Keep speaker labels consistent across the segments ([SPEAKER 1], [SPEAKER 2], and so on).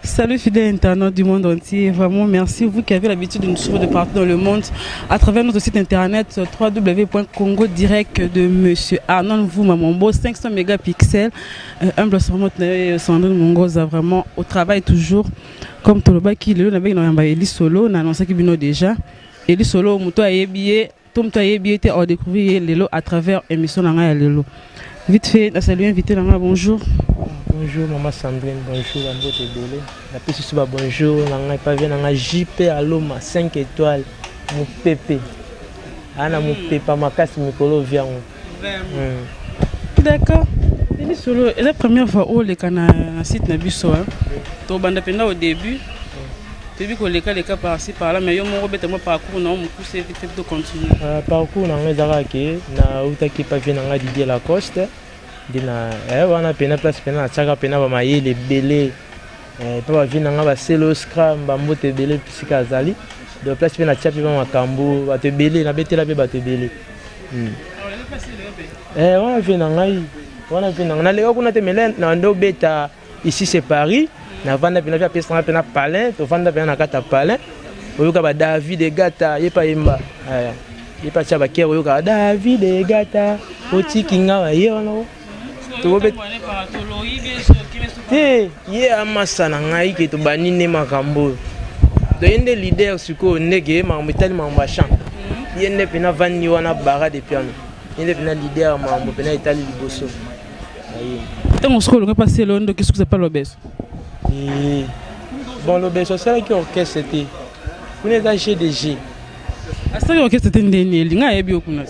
[SPEAKER 1] Salut fidèles internautes du monde entier, vraiment merci vous qui avez l'habitude de nous suivre de partout dans le monde à travers notre site internet www.congodirect de Monsieur Arnold Voumamombo 500 mégapixels, humble Sandrine Mongoza, vraiment au travail toujours comme Toloba qui le avec Eli Solo, on a annoncé qu'il vient déjà. Eli Solo, Mouto Ayebiye, Tom Tayebiye était à découvrir Lelo à travers l'émission Nanga Lelo. Vite fait, salut invité Nanga, bonjour.
[SPEAKER 2] Bonjour maman Sandrine, bonjour à votre délai. La petite souba bonjour, nanga pas bien nanga JP à Loma 5 étoiles, mon pépé. Ana mon pépé ma casse mikolo vient.
[SPEAKER 1] D'accord. Eli Solo, c'est la première fois où les cana site na biso hein. To banda penda au début. Début que les cas par-ci par là mais yo mon robet moi parcours non mon pousse vite fait de continuer.
[SPEAKER 2] Parcours nanga ezaka na utaki pas bien nanga Didier Lacoste. Dina wana pena place pena chaka pena ba mayele belé pa ba vina nga ba selo scrum ba mbote belé pisika azali de place pena chapi ba makambo ba te belé na betela be ba te belé wana vina nga na leo kuna te melen na ndo beta ici c'est Paris na vanda pena pesa pena palin to vanda pena na kata palin oyoka ba David Gata yepa yemba yepa chaba kero oyoka David Gata otikinga wa yeno ye amasa na ngai ke to banine makambo to yende leader siko ndege mambo tali mambo chant yende pena vani wana bara de piano yende pena leader mambo pena itali liboso
[SPEAKER 1] on se retrouve passer l'onde qu'est-ce que c'est pas l'obès
[SPEAKER 2] bon l'obès c'est qui orchestre c'était on est à GDG
[SPEAKER 1] asa orchestre c'était ndeni linga yebi okuna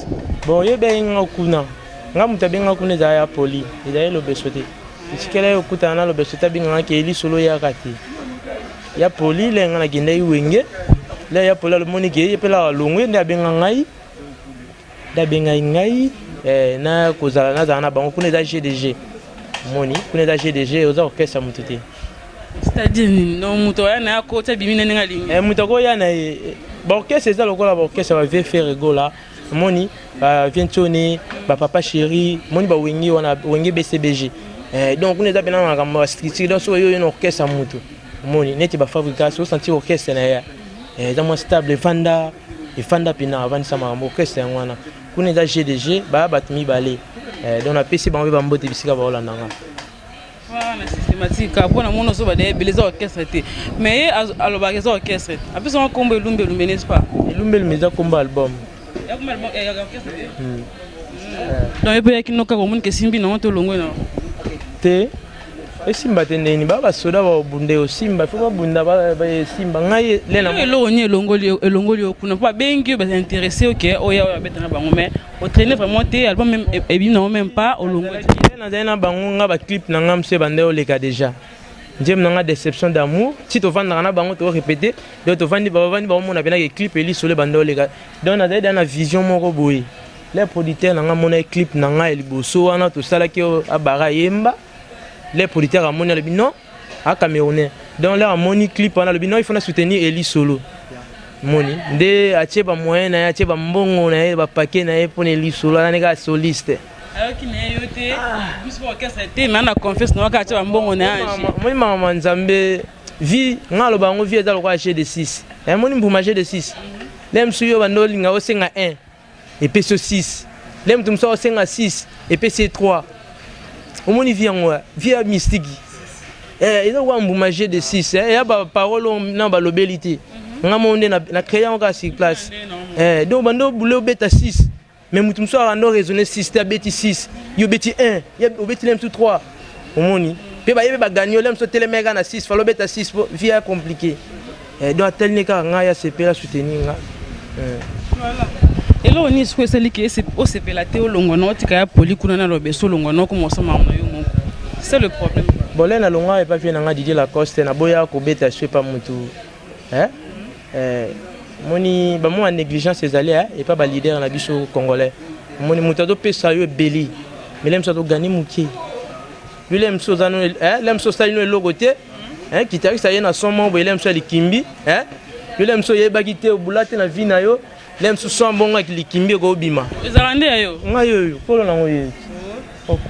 [SPEAKER 2] bon yebe nga kuna nga mutabenga kuna za ya poli ida lo besote isikela yo kutana lo besote binga ke Eli Solo ya kati ya poli le nga na genda iwenge le ya poli lo monike yepela longwe nda benga ngai da benga ngai na kozala na zana bango kuna za GDG moni kuna za GDG oza orchestre mututi
[SPEAKER 1] c'est-à-dire non muto ya na ko ta bimine nga lingi
[SPEAKER 2] muto ko ya na ba orchestre za lokola ba orchestre va faire rigola moni vient tourner papa chéri moni ba wengi wana wengi BCBG donc on est à peine en street donc so yo une orchestre mutu moni neti ba fabrication sentir orchestre na ya dans mon stable fanda et fanda pina avant ça ma orchestre wana kuna za GDG ba batmi balé donc na PC ba ba mbote bisika ba olanda nga
[SPEAKER 1] voilà systématique pour na mono so ba de beleza orchestre te mais aloba les orchestre après son combo lumbe n'est-ce pas
[SPEAKER 2] lumbe meza combo album
[SPEAKER 1] donc il peut y avoir qui comme que simbi non to longo non
[SPEAKER 2] te e simba tendeni baba soda ba bunde o simba faut pas bunda ba simba ngai lena
[SPEAKER 1] lo onye longoli okuna pas bengi ba intéressé OK oya betana bango mais au traîner vraiment te album même et bien non même pas au longo
[SPEAKER 2] na na bango nga ba clip na ngam se bande o leka déjà j'aime nanga déception d'amour si tu vends na bango to répéter donc tu vends ba mona bena ke clip Eli Solo bande o leka donc na na vision moko boye les producteurs nanga mona clip nanga eliboso wana to sala ki abara yemba les producteurs a mona le bino a camerounais donc là moni clip wana le bino il faut soutenir Eli Solo moni de atie ba moyen na atie ba mbongo na ba paquet na pour Eli Solo na nga soliste
[SPEAKER 1] alors qu'il n'est yoté bis pour orchestre te mais on a confiance na ka atie ba mbongo na
[SPEAKER 2] moni mama nzambe vie ngalo bango vie za lokwa de 6 et moni mbuma de 6 lem suyo bando linga osenga 1 et PC 6 lem tumso osenga 6 et PC 3 au moni vie en vie mystique il a mbuma de 6 et ya ba parole na ba lobelité nga monde na créer encore sur place donc bando boulot beta 6 mais mutumso ando raisonner 6 ta beti 6 yo beti 1 ya beti lem tout 3 au moni pe ba yebe ba gagner lem so telemega na 6 falo beta 6 vie compliqué donc tel ne ka nga ya sepela soutenir nga
[SPEAKER 1] voilà et là on est sur celle qui est au CP la théo longono tika poli kuna na lobeso longono comme ça ma na yo moko c'est le problème
[SPEAKER 2] bon là na longa et pas bien nga Didier Lacoste na boya ko beta je pas mutu moni ba mo négligence ezali et pas ba leader na biso congolais moni mutu do pesa yo beli mais lem so to gagner muki lem so zano lem so sa ino logoté guitariste ça y na son membre lem so likimbi lem so yeba kité obulate na vie na yo lem so son bon avec likimbi ko bima
[SPEAKER 1] ezalande yo
[SPEAKER 2] nga yo polo na ngoye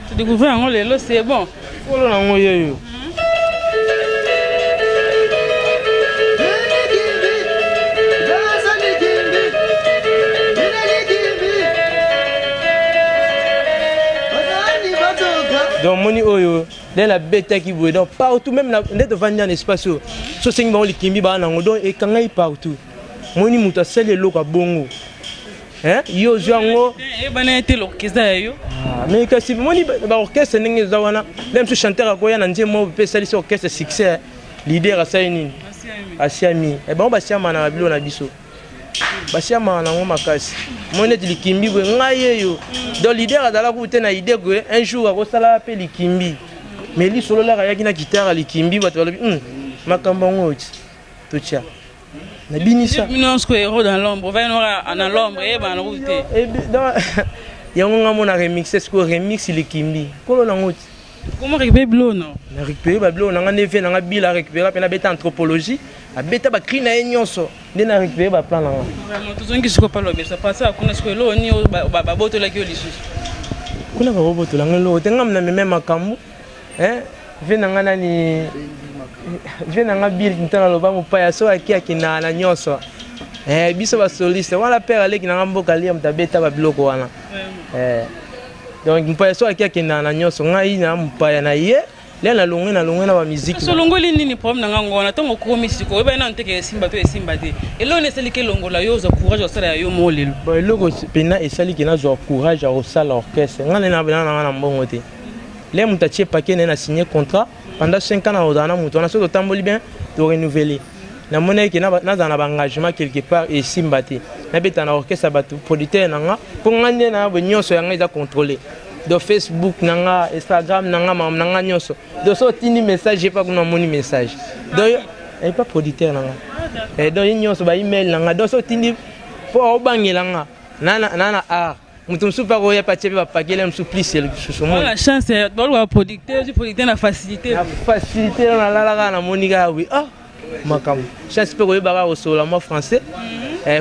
[SPEAKER 1] tu découvrir en lelo c'est bon
[SPEAKER 2] polo na ngoye yo dans la bête qui veut donc partout même devant un espace so c'est bon les kimbi ba nango donc et quand il partout moni muta c'est le loka bongo hein yo jango
[SPEAKER 1] e bana été l'orchestre yo
[SPEAKER 2] mais que si moni ba orchestre ningi zawana même ce chanteur ko ya na ndemo pe sali so orchestre succès leader a saini asiami e bon ba siama na bilo na biso ba siama na ngo makasi moni ti likimbi bwe ngaye yo donc leader azala ku te na idée que un jour a ko sala pe likimbi mais lui solo la yaki na guitare likimbi bato balobi makambo ngoti totia na binisa
[SPEAKER 1] minons ko héros dans l'ombre va nora dans l'ombre et ba na route
[SPEAKER 2] et dans yango ngamo na remix est-ce que remix likimbi kolo na ngoti
[SPEAKER 1] comment récupérer blo non
[SPEAKER 2] na récupérer ba blo na ngane fe na ngabila récupérer pe na beta anthropologie a beta ba cri na nyonso de na récupérer ba plan na
[SPEAKER 1] vraiment tout zongi siko pas lobe ça passe à kuna siko lo ni ba boto la ki lisusu
[SPEAKER 2] kuna ba boto la ngelo tengam na même makambo hein venanga nani venanga bil ntana loba mupaya so aki na nyonso biso ba soliste wala père aleki na mboka lia mtabeta ba biloko wana donc mupaya so aki na nyonso ngai na mupaya na ye le na longue na ba musique
[SPEAKER 1] so longoli nini problème nanga ngona tongo komisi ko eba na nteke simba to esimba te elo ne seli ke longola yo za courage osala yo molelo
[SPEAKER 2] bon eloko pena esali ke na zo courage a osala orchestre ngana na mbongo te les moutachiers paquet n'a signé contrat pendant 5 ans dans un mouton. On a surtout tamboli bien de renouveler. La monnaie qui n'a un engagement quelque part et simbati. Na beta na orchestre batu producteur nanga pour ngane na benyo so yanga contrôler. De Facebook nanga Instagram nanga mam nanga nyoso. De so tini message pas kuna moni message. Donc et pas producteur nanga. Et donc nyoso ba email nanga do so tini pour obangela nga nana art. Mutum super roya pa tchebe ba pakele msu plus
[SPEAKER 1] la chance ba producteur na facilité
[SPEAKER 2] na la na monika oui ah makam chance pe roya au solo moi français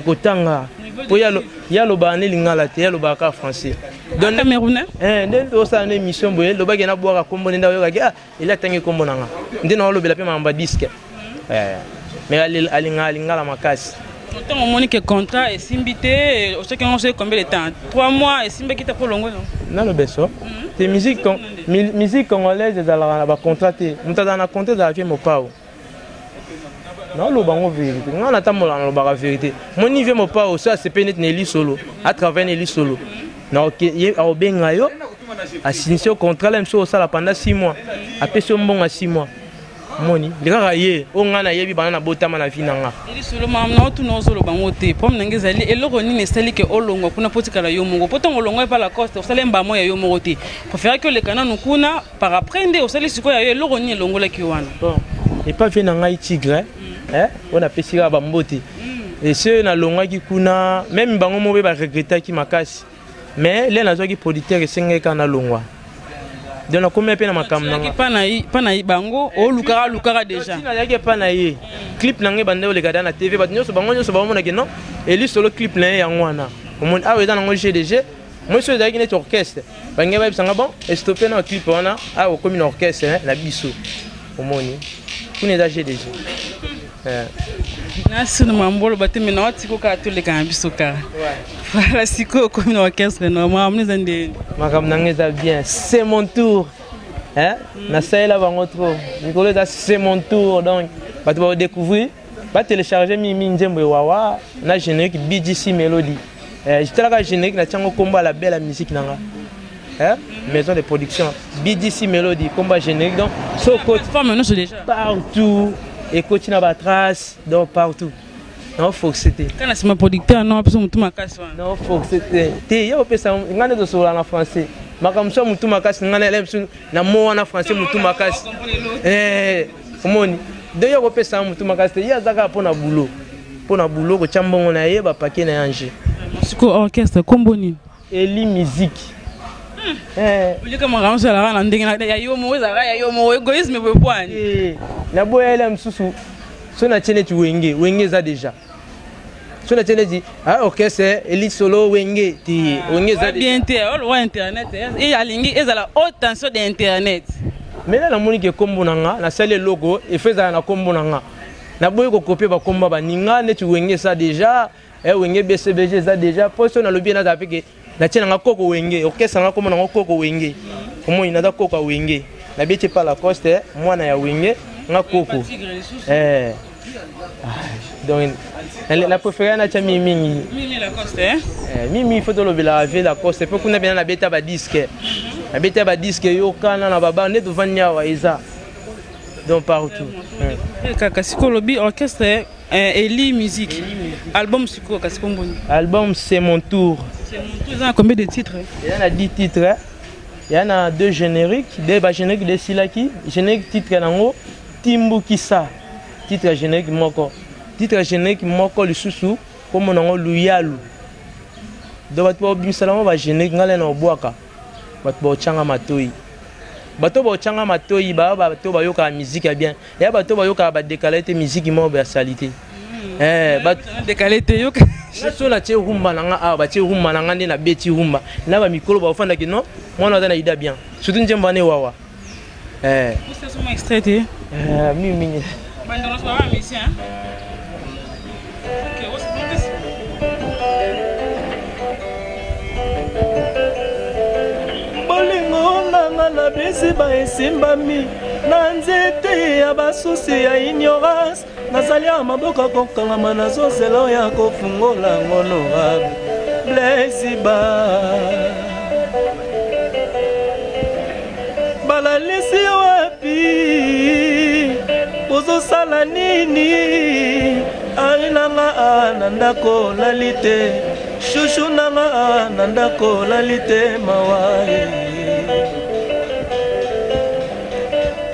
[SPEAKER 2] kotanga po ya lo ba ne lingala te ya lo ba ka français donc
[SPEAKER 1] camerounais
[SPEAKER 2] ndendo sa na émission boye lo ba gena boka kombo nda yo ga il a tangi kombo nanga ndino lo bela pe mamba disque mais alinga la makasi.
[SPEAKER 1] Autant on monique contrat et simbité, on sait qu'on sait combien de temps. 3 mois et simbe qui t'a pour longo non.
[SPEAKER 2] Non le beso. C'est musique congolaise de la contraté. On t'a dans la contrat de la vie mon pao. Non le bango vérité. On attend mon la vérité. Mon niveau mon pao ça c'est pénétre Nelly solo à travers Nelly solo. Non OK, il a obenga yo a signé au contrat là monsieur ça pendant 6 mois. Après ce bon à 6 mois. Moni lika ye ongana yebi bana na botama na vinanga
[SPEAKER 1] ili solo mam na otu no solo bango te pom nangezali eloko nini sali ke olongo kuna potika la yo mongo poto ngolongo pa la coste osale mbamo ya yo mongo te préfère que le canano kuna par apprendre osali siko ya yo eloko nini longola ki wana
[SPEAKER 2] bon et pas venanga tigre on a pesira ba mbote et ce na longa ki kuna même bango mobe ba regretter ki makasi mais les nazo ki producteur senga kana longwa. Donc on combien peine makam nanga
[SPEAKER 1] pas na bango o lukara déjà
[SPEAKER 2] si na yake pas na ye clip nanga bande o le gada na TV ba nyoso bango nyoso ba mona ke non et lui solo clip na yango wana o mon a weza nango GDG moi so ezaki net orchestre bange ba bisanga bon et stopper na clip wana a o comme une orchestre na biso o moni kuna da GDG
[SPEAKER 1] na sunu mambolo bateme na watiko ka tole ka biso ka voilà siko comme une orchestre normal nous ande
[SPEAKER 2] makam nanga bien c'est mon tour na saela bango trop Nicolas c'est mon tour donc ba tu vas découvrir ba télécharger mi njembo wawa na générique BGC Melody j'étais là générique na tiango combat la belle musique nanga maison de production BGC Melody combat générique donc so côté
[SPEAKER 1] femme nous déjà
[SPEAKER 2] partout et continue à trace donc partout. Non faut que c'était.
[SPEAKER 1] Quand c'est mon producteur non parce que tout ma casse.
[SPEAKER 2] Non faut que c'était. Té yo pesa ngane do sola na français. Makamso mutu makasi ngane lemsu na mo na français mutu makasi. Omoni. De yo pesa mutu makasi ya zaka pona boulot. Pona boulot ko chambongo na ye ba paquet na yanje.
[SPEAKER 1] Siko orchestre komboni.
[SPEAKER 2] Eli musique.
[SPEAKER 1] Oli kama ramsa la na ndenge na ya yo mo za ya yo mo égoïsme be poani.
[SPEAKER 2] Na boya ele msusu. So na tene tu wenge za déjà. So na tene di orchestre eli solo wenge ti wenge za
[SPEAKER 1] bien te o internet et alingi ezala haute tension de internet.
[SPEAKER 2] Mais là la monique kombo nanga na sale logo et faisait na kombo nanga. Na boye ko copier ba komba ba ninga ne tu wenge ça déjà wenge BCBG ça déjà poso na lobi na zapeke na tene nga koko wenge orchestre nga kombo nanga koko wenge. Comment ina da koko wenge. na bete pas la coste mwana ya wenge nga koko donc la préférée na cha mimi
[SPEAKER 1] la coste
[SPEAKER 2] mimi faut de la vie la coste peut kuna bien na beta ba disque na beta ba disque yo kana na baba ne devant nyawa eza donc partout
[SPEAKER 1] kaka sikolobi orchestre Eli musique album siko kasiko mboni
[SPEAKER 2] album c'est mon tour.
[SPEAKER 1] Il y a combien de titres?
[SPEAKER 2] Il y en a 10 titres. Il y en a 2 génériques, 2 génériques de Silaki, générique titre nango Timbu Kisa. Titre générique moko. Titre générique moko le susu comme nango Luyalu. Do batbo bisalama ba générique ngale na obwaka. Batbo changa matoi. Bato ba changa matoi ba bato ba yoka musique bien. Ya bato ba yoka ba décaler musique mo ba salité. Bato
[SPEAKER 1] décaler te yoka.
[SPEAKER 2] So la tie rumba nanga a ba tie rumba nanga na beti rumba na ba mikolo ba fanda kino mwana na ida bien surtout njemba ne wawa
[SPEAKER 1] vous c'est son extrait
[SPEAKER 2] mimi
[SPEAKER 1] bandolo so ba musicien OK what's this
[SPEAKER 2] bolingo nanga na bisi ba esimbami na nzete ya basusi ya ignorance nazali ya maboka kokangama nazozela ya kofungola honorable Blesiba balalisi wapi ozosala nini arinanga na ndako lalite shushu nanga na ndako lalite mawaye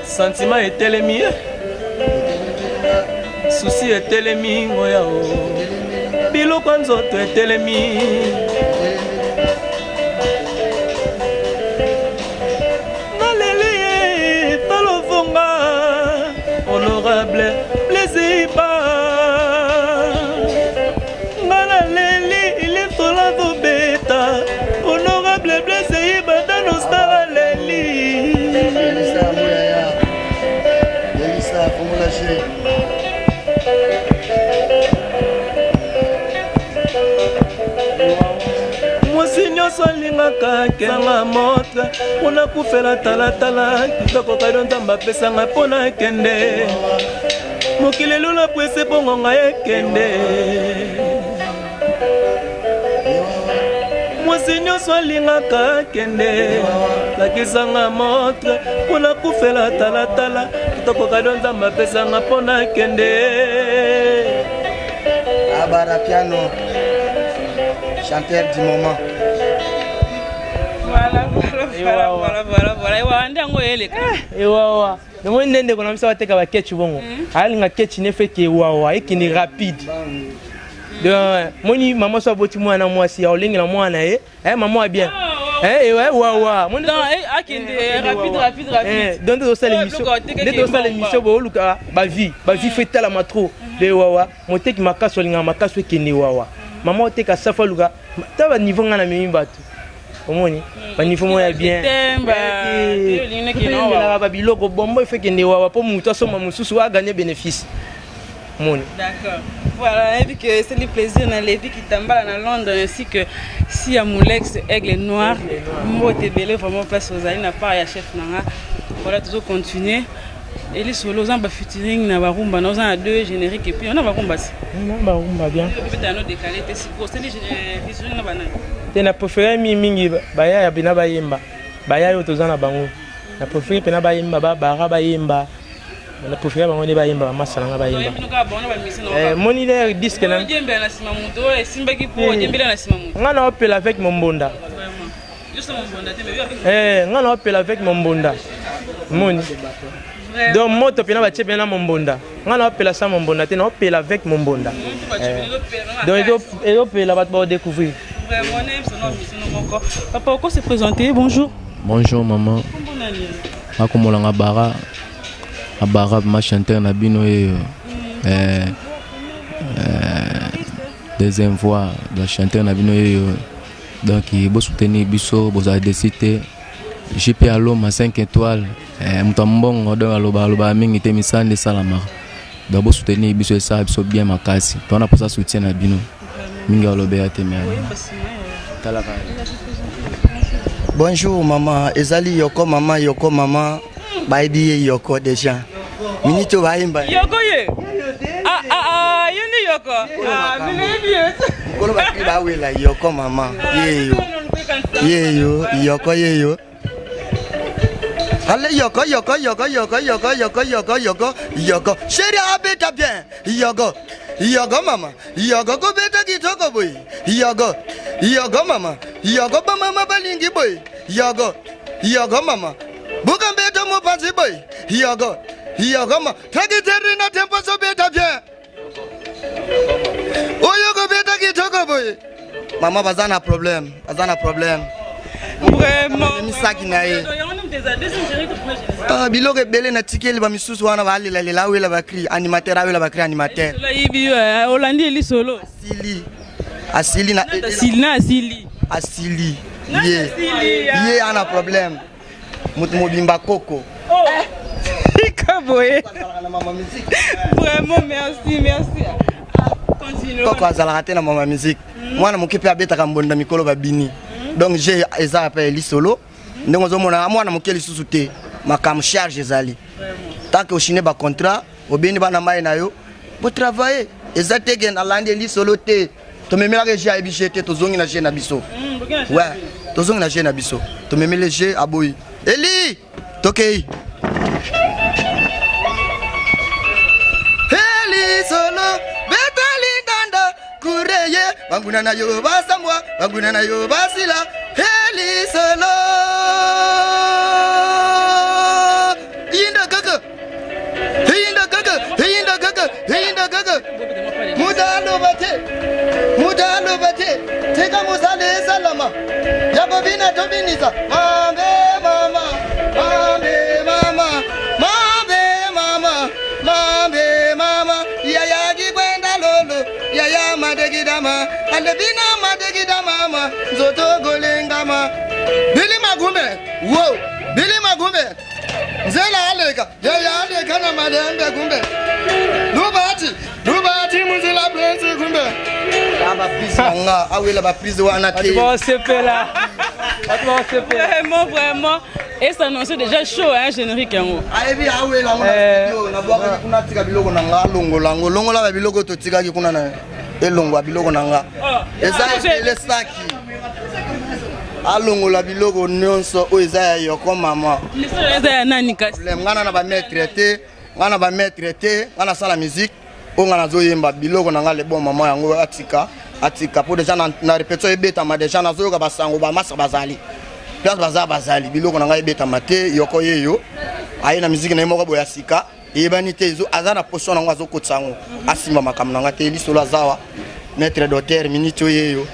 [SPEAKER 2] sentiment etelemi susi etelemi ngoya o biloko nzoto etelemi naleli talovonga honorable Blesiba naleli ilitola vobeta honorable Blesiba danostara leli mwasi nyonso alingaka kesanga motre mpona kufela talatala kitoko kado nzambe apesanga mpona ekende mokili lula pwese mpongo ngai ekende mwasi nyonso alingaka kende lakisanga motre mpona kufela talatala kitoko kado nzambe apesanga mpona ekende
[SPEAKER 3] Abara piano chanteur du moment.
[SPEAKER 2] Voilà. Nous ndende kona misa wateka ba ketch bongo. Alinga ketch ne fait que wawa ekini rapide. Donc moni maman so boti mwana mwasi ya olingi na mwana maman a bien. Wawa. Mon
[SPEAKER 1] akende rapide.
[SPEAKER 2] Donc de ça l'émission. De ça l'émission bo luka ba vie fait la matro de wawa. Moteki makaso linga makaso ekini wawa. Maman oteka safa luka ta ba niveau ngana mimi batu. Omoni ba niveau moya bien ba biloko bombo fait que ne wa po muto soma mususu a gagner bénéfice moni.
[SPEAKER 1] D'accord, voilà, et puis que c'est le plaisir dans les vies qui t'emballent dans Londres ainsi que si à Moulex Aigle Noir moi t'es belé vraiment place aux amis n'a pas ya chef nanga voilà toujours continuer et les solos en bas featuring na barumba nous en 2 génériques et puis on a barumba
[SPEAKER 2] bien
[SPEAKER 1] peut-être un autre décalé c'est pour c'est les featuring na banana
[SPEAKER 2] na préféré mingi baya ya bina bayemba baya yo tozana bango na préféré pena bayemba ba bara bayemba na préféré bango ne bayemba masala nga bayemba moni le disque na jembe na sima muto simba ki po jembe na sima muto ngana opela avec mon bonda juste mon bonda ngana opela avec mon bonda moni donc moto pena ba tshepena mon bonda ngana opela sa mon bonda te na opela avec mon bonda donc et opela ba ba découvrir.
[SPEAKER 1] Papa, pourquoi se présenter? Bonjour.
[SPEAKER 4] Bonjour maman. Comment on a bara ma chanteur Nabino et deuxième voix de chanteur Nabino et donc il faut soutenir Bisso, vous avez décidé JP à l'homme à 5 étoiles. Mutambong dans aloba mingi te misande salama. Donc vous soutenir Bisso et ça Bisso bien ma casse. On a pour ça soutien Nabino. Minga aloba te
[SPEAKER 3] Bonjour maman, Ezali Yoko maman Baby Yoko déjà. Minito Baimba.
[SPEAKER 1] Yoko ye. Yeni Yoko.
[SPEAKER 3] Kolo bakri ba wela Yoko mama. Yeyo, Yoko yeyo. Allez Yoko. Chérie habite bien. Yoko mama. Yoko ko beta kitoko boy. Yoko mama. Yoko ba mama balingi boy. Yoko mama. Bukan beta mo pansi boy. Yoko mama. Taki terina tempo so beta bien. Yoko beta kitoko boy. Mama bazana problème.
[SPEAKER 1] Vraiment.
[SPEAKER 3] Biloko ebele na tikeli ba misusu wana balela lela wela bakri animateur awela bakri animateur.
[SPEAKER 1] Cela yibi Holandi eli solo.
[SPEAKER 3] Asili na Asili. Ye ana problème. Mutu mobimba koko.
[SPEAKER 1] Kaboye. Vraiment merci. Continue.
[SPEAKER 3] Koko azala te na mama musique. Mwana mokipe abeta kambonda mikolo babini. Donc j'ai eza appelé li solo. Ndongo zo mona mwana mokeli susu te. Makam charge ezali. Tant que chine ba contrat, obeni bana mai na yo. Bo travailler. Eza te gen alande li solo te. To memela ke j'ai ebijete to zongi na j'ai na biso. Ouais. To zongi na j'ai na biso. To memele j'ai aboyi. Eli! Tokei. Eli solo betali danda kureye banguna na yo basamwa banguna na yo basila Eli solo Hinda gaga mudalo bate teka musale salama yakobina tobinisa mama yaya gikwenda lolo yaya madegidama alebina madegidama zoto golengama Billy Magumbe Zela aleka yaya aleka na madembe gumbe Lubati muzila prince gumbe aba prise nga awela ba prise wana te
[SPEAKER 1] Vraiment et ça annonce déjà chaud hein générique yango
[SPEAKER 3] ayebi awela ngona na bwaka kuna tika biloko na nga longo la biloko to tika ki kuna na elongo biloko na nga eza le saki alongo la biloko nyonso o eza ya Yoko mama
[SPEAKER 1] eza ya nani kasi
[SPEAKER 3] ngana na ba maître te ngana sala musique o ngana zo yemba biloko na nga le bon mama yango atika po déjà na répétition ebeta ma déjà na zo ka basango ba masa bazali place bazali biloko na nga ebeta mate Yoko yeyo aye na musique na moko boya sika ebani te zo azana position na nga zo kotsango asimba makam na nga te lisolo azawa maître docteur minito yeyo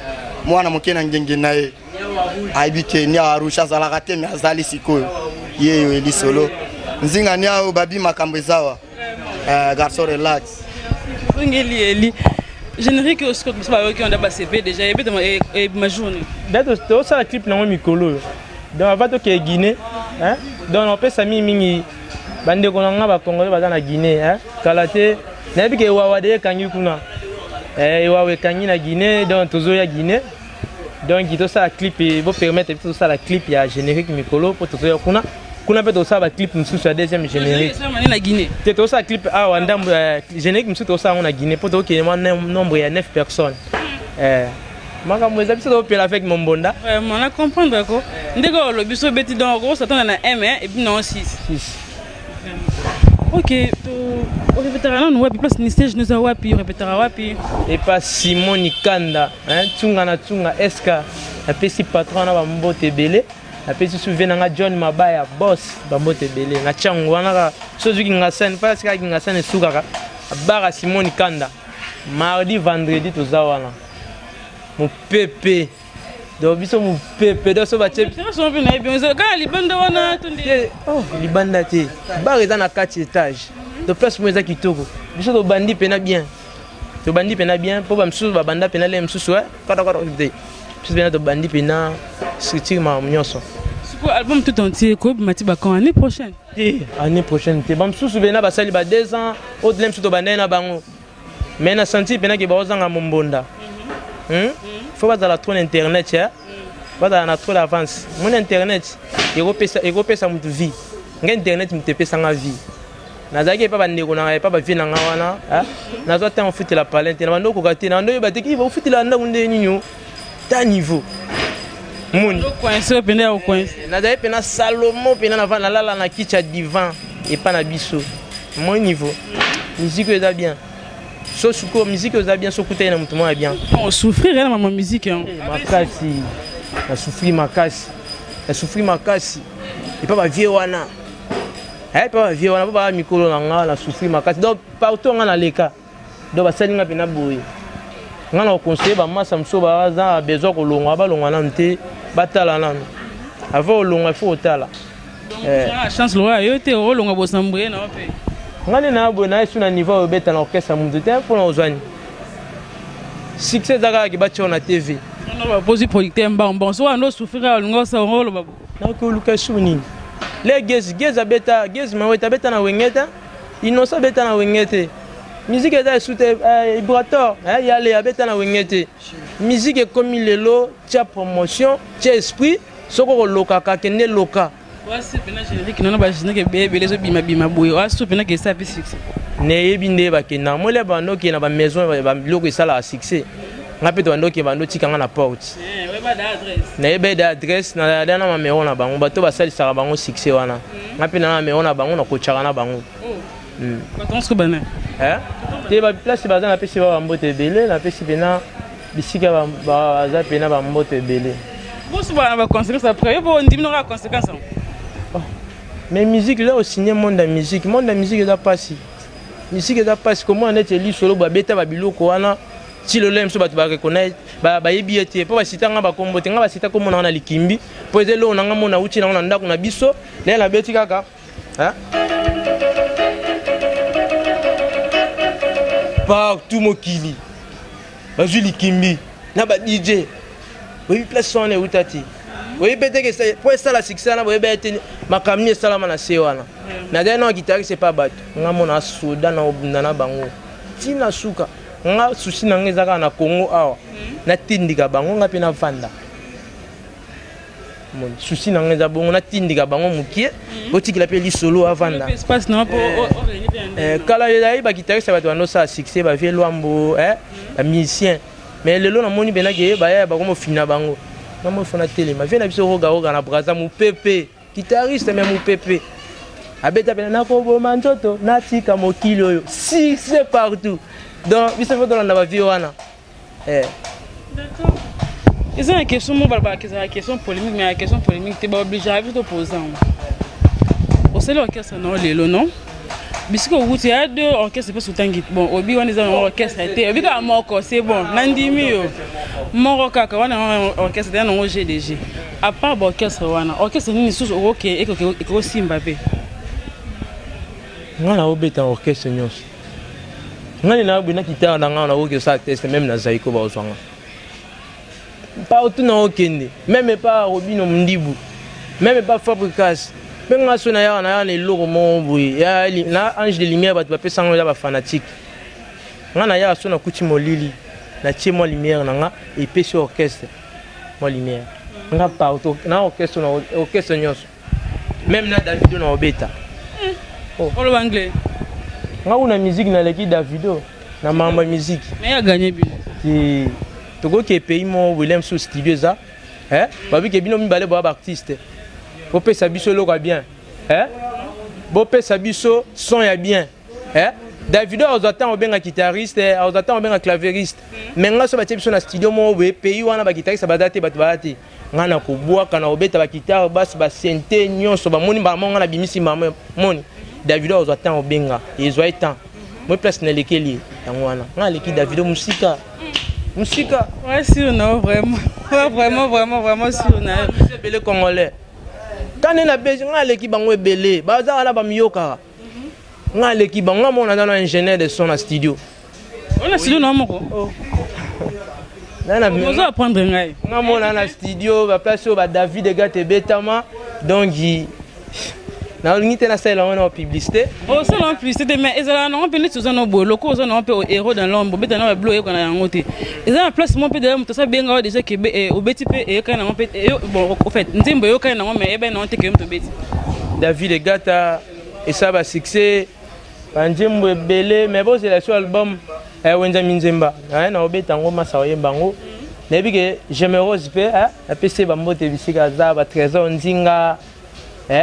[SPEAKER 3] mwana mokena ngenge naye aibite ni arusha zalaka te me azali sikoyo yeyo elisolo nzinga ni ao babi makambo ezawa garçon relax
[SPEAKER 1] Eli générique au scope pas qui on a passé déjà et ma journée
[SPEAKER 2] d'être ça la clip na mikolo donc avant to ke Guinée hein donc on peut sami mingi bande ko nga ba congolais ba na Guinée hein kalate na bi ke wawa de kangi kuna wawe kangi na Guinée donc tozo ya Guinée donc il ça clip et vous permettre tout ça la clip ya générique mikolo pour tozo ya kuna peut tout ça ba clip msusu ya deuxième générique
[SPEAKER 1] na Guinée
[SPEAKER 2] c'est tout ça clip ah wanda générique msusu tout ça on a Guinée pour to ke nombre ya 9 personnes makambo eza biso to pela avec Mombonda
[SPEAKER 1] vraiment na comprendre ko ndeko lo biso beti donc ko s'attend na M et puis non 6 OK on répétera non wapi place ni stage nous a wapi on répétera wapi
[SPEAKER 2] et pas Simon Nikanda hein tunga eska apesi patron na ba mbote belé apesi souvenanga John Mabaya boss ba mbote belé na chango wana sozuki ngasane pas ka ngasane sukaka bara Simon Nikanda mardi vendredi tozawana mon pépé donc biso mon pépé donc so ba tche
[SPEAKER 1] so bien na bien quand libanda wana tundi
[SPEAKER 2] libanda te bar eza na 4 étages de place mo eza kitoko biso to bandi pena bien po ba msusu ba banda pena le msusu kada de biso pena to bandi pena structure ma nyonso
[SPEAKER 1] siko album tout entier ko mati ba quand année prochaine
[SPEAKER 2] te ba msusu bena ba sali ba 2 ans autre lem to banda na bango mais na senti pena ke ba ozanga Mombonda faut pas dans la trop internet ya pas dans la trop d'avance mon internet il repère ça mon vie internet mutepesanga vie nazaki pa bandeko na pa ba vie na ngawana nazo ta ofute la palente na bandoko kate na ndo bateki va ofute la ndako nde ninyo ta niveau mon
[SPEAKER 1] coincé pende au coincé
[SPEAKER 2] nazaki pena Salomo pena na vana lala na kicha divan et pas na biso mon niveau musique est bien so suko musique est bien so kuta na mutu mo bien
[SPEAKER 1] on souffrir na ma musique
[SPEAKER 2] makasi na souffrir makasi et pas ba vie wana pas vie wana pas mikolo na nga na souffrir makasi donc partout nga na leka donc basali nga pena boye nga na conseiller ba massa mso ba za besoin ko longa ba longa na nte batala nanu avant longa il faut otala
[SPEAKER 1] la chance lo yo te o longa bo sambre na pe
[SPEAKER 2] nga na bo na sur na niveau obeta na orchestre mutu te pour na ozwani succès zaka ki bacho na TV
[SPEAKER 1] non ba poser producteur bon so ando souffrir longa sa rolo babo
[SPEAKER 2] na ko luka suni les gez abeta gez maweta beta na wengeta inosa beta na wengete musique est soute vibrateur yale abeta na wengete musique est comme lelo tia promotion tia esprit soko loka ka kende loka
[SPEAKER 1] wasi pena générique non ba générique bebe les bima bima boy wasi pena que ça fait succès
[SPEAKER 2] ne yebinde ba kena mole bando ki na ba maison ba loko sala succès ngape to bando ki bando tikanga na porte na yebe d'adresse na dana ma mero na bango bato basali sara bango succès wana ngape na mero na bango na kochaka na bango
[SPEAKER 1] quand on se bana
[SPEAKER 2] te ba place baza na pesi ba mbote belé na pesi pena bisika ba za pena ba mbote belé
[SPEAKER 1] boss ba conséquence après bon ndimno ra conséquence
[SPEAKER 2] mais musique là au signer monde de musique est là passi musique est là passi comment on est li solo ba beta ba biloko wana si le lem so ba ba reconnaître ba yebi ete po ba sitanga ba kombote nga ba sita ko mona na likimbi po ezelo na nga mona uchi na ndako na biso le na beti kaka partout mokili bazui likimbi na ba DJ oui place son est utati oui peut-être que c'est pour ça la succès na boyeba ete makamni salama na se wana na deno guitariste c'est pas bato nga mona soda na obunda na bango tina suka nga susi na ngezaka na Congo awa na tindika bango nga pe na vanda mon susi na ngeza bongo na tindika bango mukie botiki la pe li solo avanda
[SPEAKER 1] espace non pour
[SPEAKER 2] kala yai ba guitariste ba to no sa succès ba vie lwambo ba musicien mais lelo na moni benake ba ya ba ko mo fina bango na mo fona télé ma vie na biso roga na braza mu pepe guitariste même mu pepe abeta bena na ko bo manjoto na tika mokili oyo si c'est partout donc biso faut dans la vie wana
[SPEAKER 1] d'accord ils ont une question mon baba qui est question polémique mais la question polémique tu es obligé à te poser au c'est l'orchestre non lelo non bisiko wuti ya deux orchestre pas soutangi bon obi wana za orchestre était obi ka moko c'est bon nandimi yo moko kaka wana orchestre ya no GDG à part orchestre wana orchestre ni sous OK eko simba pe
[SPEAKER 2] ngana obeta orchestre nyos ngani na bina kitara na ngana OK ça test même na zaiko ba oswanga pas tout na okende même pas Robino Mdibu même pas Fabricas penga sona ya na le logo mo boy ya na ange de lumière ba pesa ngala ba fanatique ngana ya sona kuti molili na tie mo lumière na nga et pesi orchestre mo lumière nga partout na orchestre nyos même na Davido na obeta
[SPEAKER 1] oh le anglais
[SPEAKER 2] nga una musique na l'équipe Davido na mamba musique
[SPEAKER 1] mais a gagné bi
[SPEAKER 2] qui toko ke pays mo Willem sous studio ça ba bi ke bino mi balé ba artiste bo pesa biso loka bien bo pesa biso son ya bien Davido aux attend au benga guitariste aux attend au benga clavieriste mais nga so ba biso na studio mo be pays wana ba guitariste ba date ba balati nga na ko boa kana obeta ba guitare basse ba sente nyonso ba moni ba monga na bimisi mama moni Davido aux attend au benga ils ont temps moi place na lekeli yango wana nga leki Davido musika
[SPEAKER 1] ouais si non vraiment si on a
[SPEAKER 2] c'est belé congolais quand on a besoin l'équipe bango belé baza la ba miyoka nga l'équipe bango mona na ingénieur de son na studio
[SPEAKER 1] on a studio non moko
[SPEAKER 2] na
[SPEAKER 1] on va apprendre ngai
[SPEAKER 2] nga mona na studio ba place ba David Gate Betama donc na ngite na sala on publicité
[SPEAKER 1] oh c'est la publicité mais ezala non pe les no bolo ko zo no pe héros dans l'ombre beta na blo yeko na yangote ezala place mon pe de muto sa benga déjà que obeti pe e kana mon pe bon en fait nzimbo yo kana mais ebe non te ke muto beti
[SPEAKER 2] David Gata et ça va succès banjembo belé mais bon c'est la sur album Wenza Minzemba na obeta ngoma sa oyemba ngo na bige Jemerose pe a PC bambote bisika za ba trésor nzinga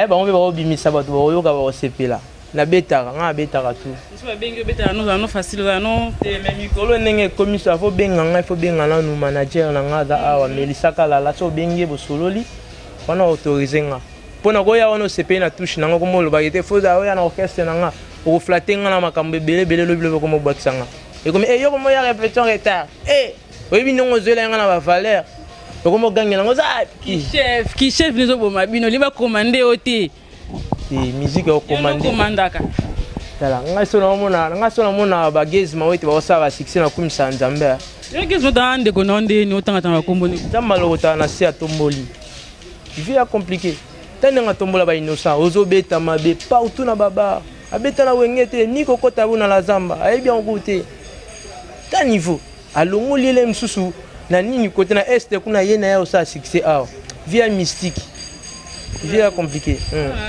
[SPEAKER 2] bango be ba obimisa bato ba oyoka ba osepela na betaka nga betaka tout
[SPEAKER 1] so ba bengi betaka no facile non
[SPEAKER 2] mais mikolo ndenge commission fo benga nga fo benga na nu manager na nga da awa Melissa la so bengi bo sololi wana autoriser nga pona ko ya wana osepela na touche na nga ko mo lo ba yete fo za ya na orchestre na nga o flatter nga na makambo belé lo ko mo bakisa nga et comme yo comme ya répétition retard oui binongo zela nga na ba valeur comme gagner nga za
[SPEAKER 1] qui chef les oboma bino liba commander oti
[SPEAKER 2] musique au commandé
[SPEAKER 1] commandaka
[SPEAKER 2] tala nga so na mona ba gezi ma wete ba sa ba succès na kumisa nzambe
[SPEAKER 1] yo gezi no tande ko nonde ni otanga tanga komboni
[SPEAKER 2] jamalo kota na se atomboli vie a compliqué tande nga tombola ba innocent ozo beta mabe partout na baba abeta na wengete ni kokota buna la zamba ayebi en côté ta niveau alongo lele msusu na nini côté na est kuna yena ya sa succès a vie mystique vie compliqué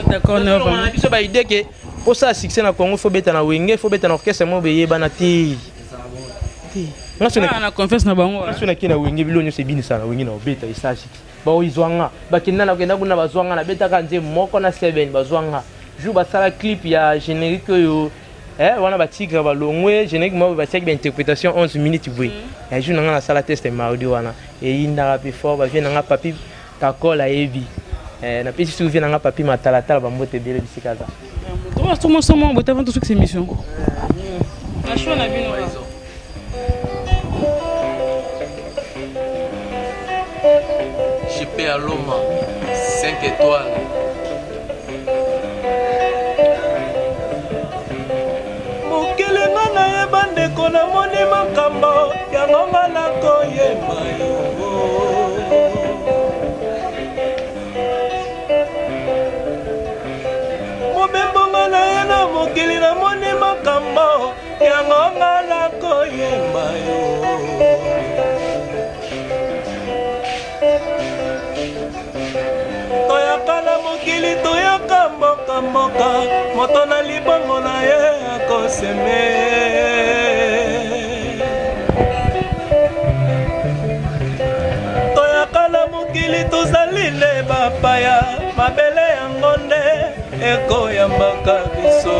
[SPEAKER 1] d'accord
[SPEAKER 2] na biso ba idée que pour ça succès na Congo faut beta na wenge faut beta na orchestre mo beye bana ti
[SPEAKER 1] na confesse na bango
[SPEAKER 2] na kina wenge bilonyo se bini sana wenge na beta isashi ba oizwanga ba kinna na kenda kuna bazwanga na beta kanze moko na 7 bazwanga jour ba sala clip ya générique yo wana ba tigre ba longwe générique mo ba tigre interprétation 11 minutes oui et jour na sala test mardi wana et inda rapi fort ba vient na papi kakola ebi na pesi souvi na papi matala tala ba mbote bele bisikaza
[SPEAKER 1] to somo bote avant tout cette émission la choix na bino
[SPEAKER 4] JP Aloma 5 étoiles
[SPEAKER 2] mokele na ye bande ko na moni makambo ya ngoma na koyema yo mokili na moni makambo yango ngala koyemba yo toyaka na mokili toyaka mboka moto na libongo na ye akoseme toyaka na mokili tozali nde bapaya mabele yango nde ekoyambaka biso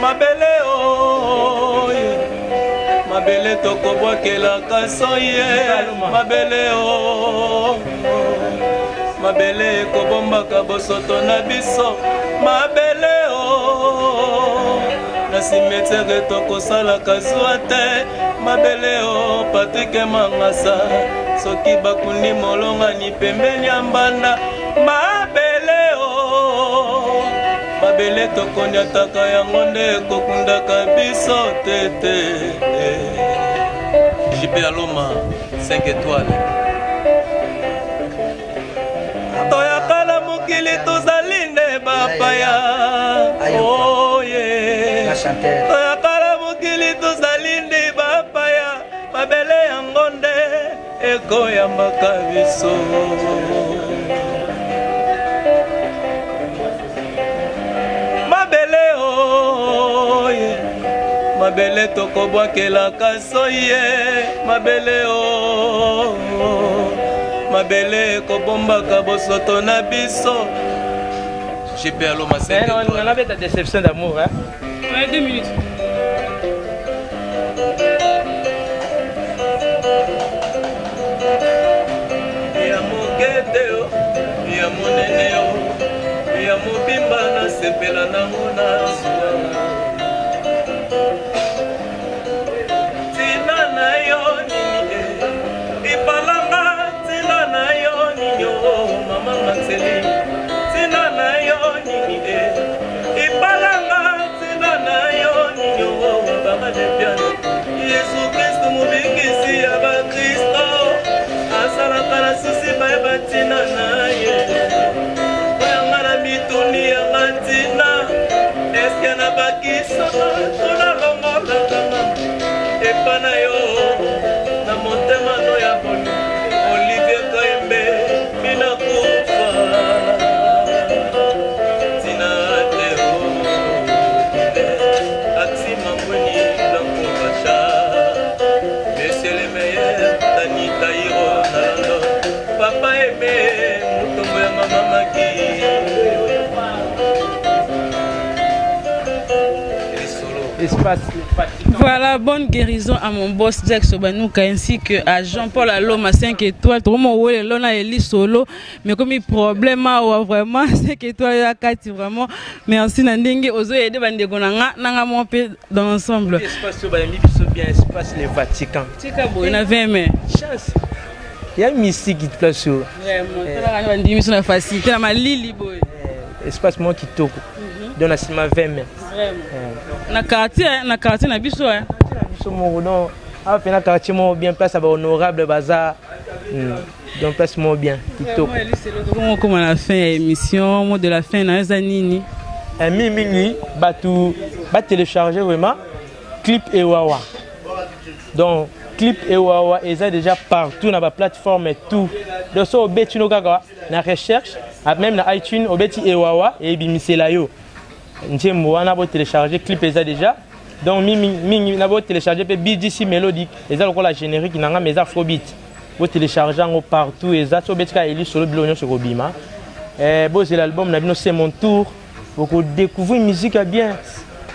[SPEAKER 2] mabele oye mabele tokobwakelaka soye mabele o mabele ekobombaka bosoto na biso mabele o na cimetière tokosalaka zwa te mabele o Patrick Mangasa soki bakundi molongani pembeni ya mbanda mabele o mabele tokoniataka yango nde kokundaka biso tete
[SPEAKER 4] JP Aloma 5 étoiles
[SPEAKER 2] toyaka na mokili tozali nde bapaya oye toyaka na mokili tozali nde bapaya mabele yango nde ekoyambaka biso mabele oye mabele tokobwakelaka soye mabele o mabele ekobombaka bosoto na biso
[SPEAKER 4] JP Aloma 5 étoiles
[SPEAKER 2] on avait ta déception d'amour hein
[SPEAKER 1] 2 minutes
[SPEAKER 2] ya monene yo ya mobimba nasepela nango na zuwa tina na yo nini ipalanga tina na yo nini mama Maxeli tina na yo nini ipalanga tina na yo nini baba de piano Yesu Kristo mobikisi ya bakristo asalaka na susi bayeba tina na ye oyanga na mituni yanga ntina eske na bakisa tunalongolakanga epa na yo na motema no ya boni Olivier Kaya Espace.
[SPEAKER 1] Voilà, bonne guérison à mon boss Jack Sobanouka ainsi que à Jean-Paul Aloma 5 étoiles. Tout le monde est là, Eli Solo. Mais comme il problème, vraiment 5 étoiles à 4, vraiment. Merci Nandingi, Ozo et Debandegonanga, Nanga Mompé dans l'ensemble.
[SPEAKER 2] Espace, bien, espace le Vatican.
[SPEAKER 1] Tika Boy, on a 20 mai.
[SPEAKER 2] Chance. Il y a une mystique qui te place.
[SPEAKER 1] Vraiment, on a une émission de facilité. On a Lili Boy.
[SPEAKER 2] Espace moi qui toque. Donc, on a 20 mai.
[SPEAKER 1] Na quartier na biso hein.
[SPEAKER 2] Biso mo non. Ah pe na quartier mo bien place ba honorable bazar. Donc place mo bien TikTok.
[SPEAKER 1] Comment la fin émission, mot de la fin na zanini.
[SPEAKER 2] Mimi batu ba télécharger vraiment clip Ewawa. Donc clip Ewawa est déjà partout na ba plateforme et tout. Donc so obeti no kaka na recherche, même na iTunes obeti Ewawa et bimisela yo. Njembo wana bo télécharger clip déjà. Donc mingi na bo télécharger pe BGC mélodique eza lokola générique nanga mais afrobeat. Bo télécharger ngo partout eza so betika Eli Solo bilonyo sur Obima. Bo c'est l'album na bino c'est mon tour. Beaucoup découvrir musique bien.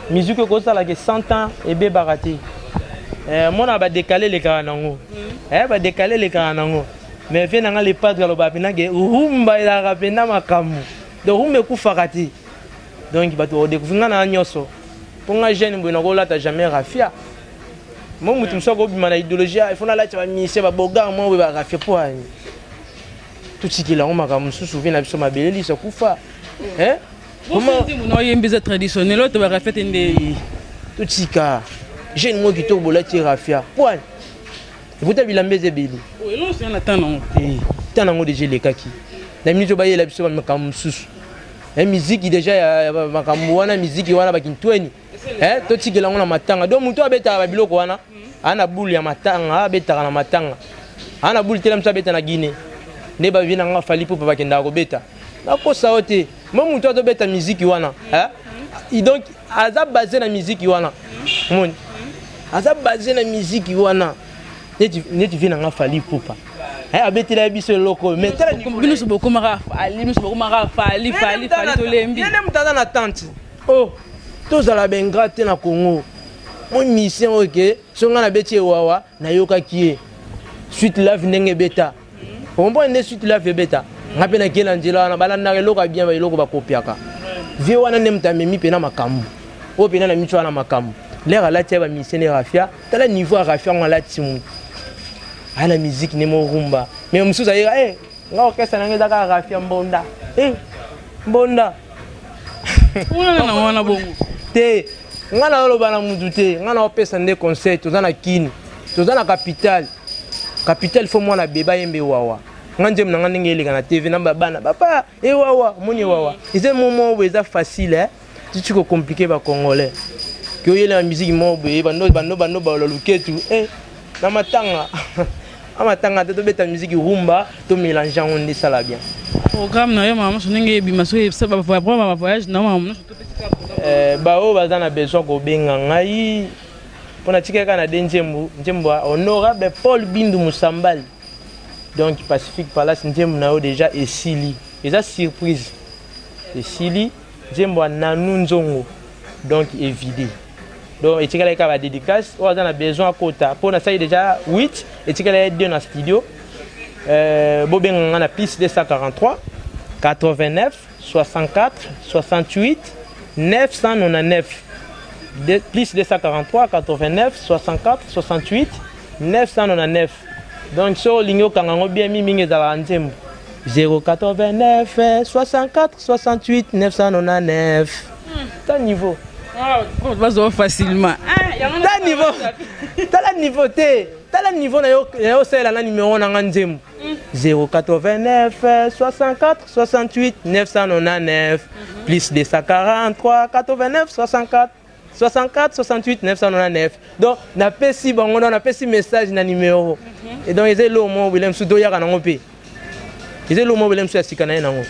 [SPEAKER 2] Musique ko ça la que 100 ans et be baraté. Moi na ba décaler les karanango. Ba décaler les karanango. Mais vient nanga les padres lo ba pena ke rumba ila rapena makamu. Donc rumba ku fakati. Donc, il va te découvrir un agneau. Pour un jeune, il n'a jamais rafia. Moi, je me suis dit que l'idéologie, il faut que tu misser, il faut que tu rafia pour aller. Tout ce qui est là, je me souviens de ma belle, ça coufa. Hein?
[SPEAKER 1] Comment on a une bise traditionnelle, tu vas refaire une
[SPEAKER 2] tout ce qui est jeune, moi qui te boule, tu rafia. Point. Vous avez vu la bise belle.
[SPEAKER 1] Oui, non, c'est un attendant.
[SPEAKER 2] Tu as déjà les kaki. La minute où tu as la bise, tu la musique déjà makamwana musique wana bakintweni to tikela ngona matanga donc muto abeta ba biloko wana ana boule ya matanga abeta na matanga ana boule tela msa beta na Guinée ne ba vina nga fali pour bakenda ko beta na ko saote mo muto to beta musique wana donc aza basé na musique wana mon aza basé na musique wana ne tu vina nga fali pour pas abetela biso loko mais tala
[SPEAKER 1] bino so boko mara fali to lembi
[SPEAKER 2] yene mutana na tante oh tous à la bengrate na Congo mon mission OK songa na beti Ewawa na yoka kie suite la vinenge beta on peut ne suite la beta ngape na kela njela na balanda loko bien ba loko ba kopiaka vie wana ne mtamemi pena makamu o pena na micho na makamu l'air la tia ba mission rafia tala niveau rafia ngala timu la musique n'est pas rumba. Mais on se dit, nga orchestre n'a pas de rafia mbonda. Mbonda.
[SPEAKER 1] On bon.
[SPEAKER 2] Te, nga na loba na mudute, nga na orchestre des concerts, tous na kin, tous na capitale. Capitale faut moi na beba yembe wawa. Nga njem na ndenge ele na TV na bana. Papa, wawa, moni wawa. Et c'est un moment où c'est facile hein. Tu ko compliqué ba congolais. Que yele la musique mo be bando ba luketu. Na matanga. Amatanga to beta musique rumba to mélanger on dit ça là bien
[SPEAKER 1] programme na yo maman soninge bimaso ça ba voyage na maman
[SPEAKER 2] ba o bazana besoin ko benga ngai pona tikeka na denjembu honorable Paul Bindu Musambali donc Pacifique Palace njembu na yo déjà esili eza surprise esili njembu na nunzongo donc évidé. Donc, il y a des dédicaces. On a besoin de quota. Pour nous, ça déjà 8. Et il y a 2 dans le studio. Bobin, on a plus 243, 89, 64, 68, 999. Plus 243, 89, 64, 68, 999. Donc, sur l'igno, quand on a bien mis, 089, 64, 68, 999. C'est un niveau.
[SPEAKER 1] On va se facilement.
[SPEAKER 2] T'as le niveau, t'as le niveau, c'est la numéro 089 64 68 999 plus 243 89 64 64 68 999. Donc, on a fait si bon, on a fait si message dans numéro. Et donc, ils ont le mot William Soudoya dans le pays. Ils ont le mot William Soudoya dans le pays.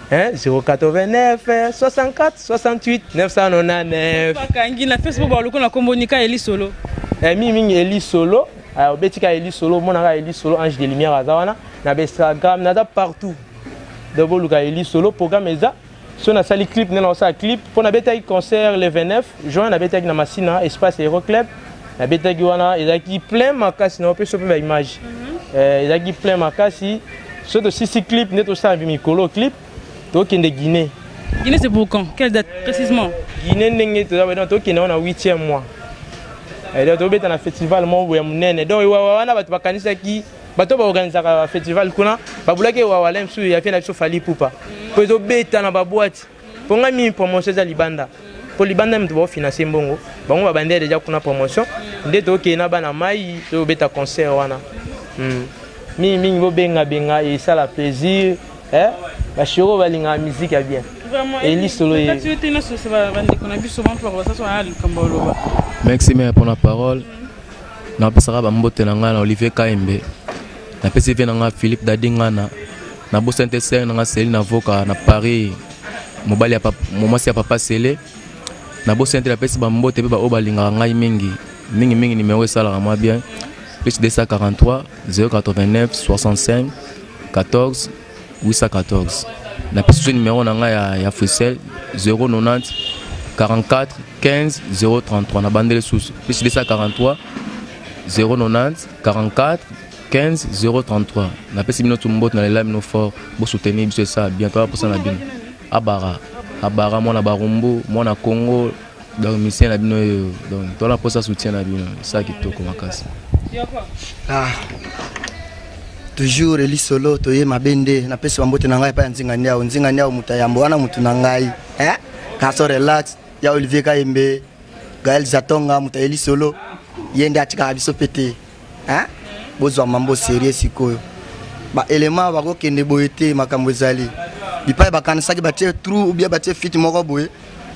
[SPEAKER 2] 089 64 68 999.
[SPEAKER 1] Na Facebook on a communiqué Eli Solo.
[SPEAKER 2] Mimi Eli Solo, betika Eli Solo, monaka Eli Solo Ange de Lumière azawana, na Instagram, na partout. De boluka Eli Solo programme eza So na sali clip na sa clip pour na beta concert le 29 juin na beta na Massina espace Hero Club na beta wana ezaki plein makasi na pe so pe image ezaki plein makasi so de six clip neto sa mikolo clip to kende Guinée.
[SPEAKER 1] Guinée c'est pour quand? Quelle date précisément?
[SPEAKER 2] Guinée ndenge to kende na 8e mois. Et to beta na festival mo ya munene donc wana batu bakanisa ki bato ba organiser un festival kuna babulaki wa walem su ya fina so fali pupa pozo beta na baboîte ponga mi promotion za libanda pour libanda mtu ba financer mbongo bango ba bande déjà kuna promotion ndeto ke na bana mai to beta concert wana mi bo benga et ça la plaisir ba shiro balinga musique ya bien
[SPEAKER 1] vraiment
[SPEAKER 2] Eli Solo
[SPEAKER 1] tu étais na so va bande kuna biso ban pour ça so ali kambolo.
[SPEAKER 4] Merci pour la parole. Na pesara ba mbote na ngana Olivier Kaimbe. Na PCV na Philippe Dadingana na bo Saint-Esther na Céline Avoka na Paris mobali ya papa momasi ya papa Sele na bo Saint la pesi ba mbote pe ba obalinga ngai mingi numéro ça la moi bien plus 243 089 65 14 814 na pesi numéro na ngai ya Frisel 090 44 15 033 na bandele sous plus 243 090 44 15 033 na pesi bino tumbot na lela bino fort bo soutenir biso ça bientôt pour ça na bino abara mona barumbu mona Congo donc mission na bino donc to la pour ça soutien na bino ça kitoko makasi
[SPEAKER 3] toujours Eli Solo to ye mabende na pesi bambote na ngai pa nzinga nyao mutayambo wana mutu na ngai kaso relax ya Olivier Kaimbe Gaël Zatonga muta Eli Solo yende atika biso pete bozwa mambo sérieux sikoyo ba élément ba ko kende boyete makambo ezali bipai bakanisaki batie trou ou bien batie fit moko boye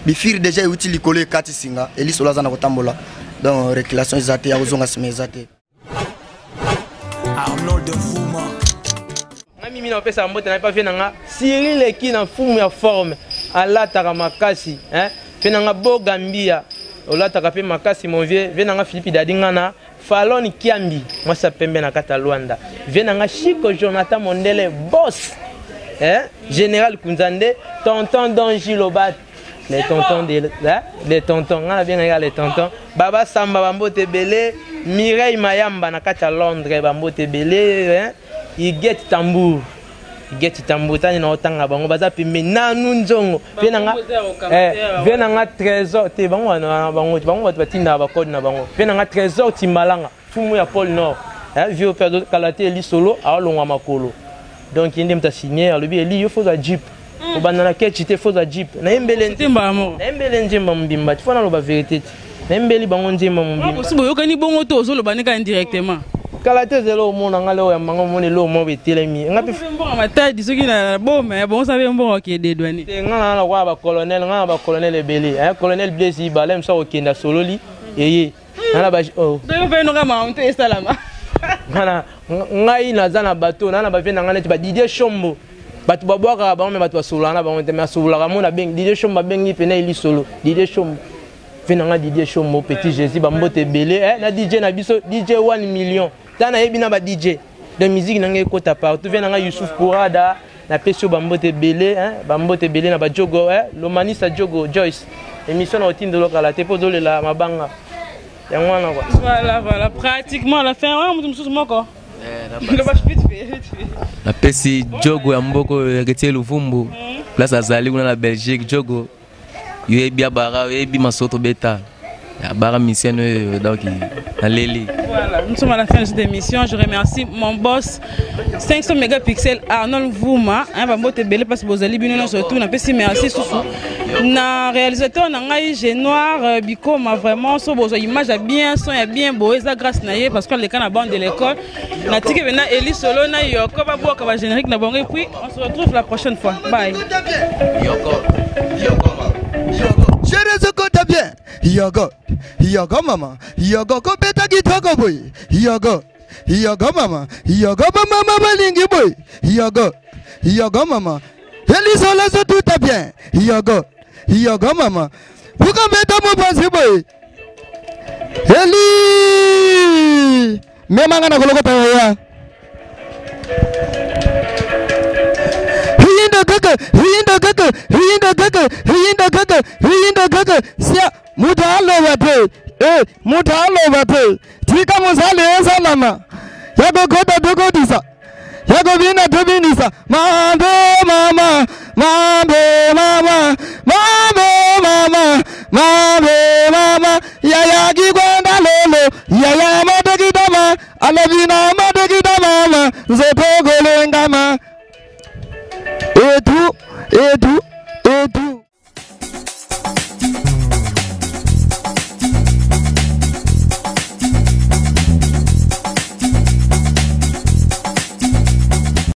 [SPEAKER 3] bifir déjà uti likolo ekati singa Eli Solo azana kotambola donc réclamation ezate ya kozonga sima ezate
[SPEAKER 2] ngami na pesa mbote na pa fe nanga Cyril eki na fumu ya forme alataka makasi fe nanga Bogambia olataka pe makasi mon vieux ve nanga Philippe Dadingana Falon Kiambi moi ça pembe na kata Luanda ve nanga Chico Jonathan Mondele boss général Kunzande tonton Don Gilobat les tontons les tontons ngana bien regarder les tontons Baba Samba Bambote Belé Mireille Mayamba na kata Londres Bambote Belé Get tambour tani na otanga bango baza pembe nanu nzongo venanga trésor te bango na bango batinda ba code na bango venanga trésor timbalanga fumu ya Paul Nord vieux père de Kalaté Eli Solo alongwa makolo donc inde mta signer alobi Eli yo foza jeep obana ketchite foza jeep na embele njemba mbimba tu fona loba vérité na embeli bango njemba mbimba
[SPEAKER 1] possible yokani bongo to zo loba nika indirectement
[SPEAKER 2] Kalaté zelo mona ngalo ya mango mone lo mo betelemi ngapi
[SPEAKER 1] mbongo matadi soki na boma bon sabe mbongo ke de douane
[SPEAKER 2] ngana na kwa ba colonel ebele colonel Blaise Balem so okenda sololi eye ngana ba
[SPEAKER 1] do fe no kama onto esalama
[SPEAKER 2] ngana ngai nazana bato nana ba vena ngana ti ba Didier Shombo batu babwaka ba me batu basolana ba onte masolaka mona beng Didier Shombo bengi pena Eli Solo Didier Shombo vena Didier Shombo petit Jésus ba mbote ebele na DJ na biso DJ 1 million tana ebina ba DJ de musique nanga ekota partout vena Youssouf Kourada na pesio bambote belé bambote belé na ba Jogo lomanisa Jogo Joyce émission na otindo lokala te pozo la mabanga ya mwana kwa
[SPEAKER 1] voilà pratiquement la fin mutu mususu moko
[SPEAKER 4] na pesi Jogo ya mboko ya Luvumbu place azali kuna na Belgique Jogo yebi abara yebi masoto beta ya bara mission donc na leli.
[SPEAKER 1] Voilà, nous sommes à la fin de cette émission. Je remercie mon boss 500 mégapixels Arnold Vouma, bambote belé parce que vous allez bien surtout na pesi merci sousou. Na réalisateur na ngai G Noir Biko m'a vraiment so besoin image bien son ya bien beau ça grâce na ye parce que les cas na bande de l'école na tiki vena Eli Solo na yoko ba boka ba générique na bongo et puis on se retrouve la prochaine fois. Bye.
[SPEAKER 3] Yoko. Chérie, ce côté bien. Yogo mama. Yogo ko beta kitoko boy. Yogo mama. Yogo mama balingi boy. Yogo mama. Eli Solo so tout est bien. Yogo mama. Pourquoi beta mo basi boy? Eli. Memanga na koloko pa ya. Hindo kaka
[SPEAKER 5] sia mutalo wate mutalo wate tika musale salama yago goda dogodisa yago bina dobinisa mambe mama mambe mama mambe mama mambe mama yaya gigwanda lolo yaya madagidama alabina madagidama zoto golengama etu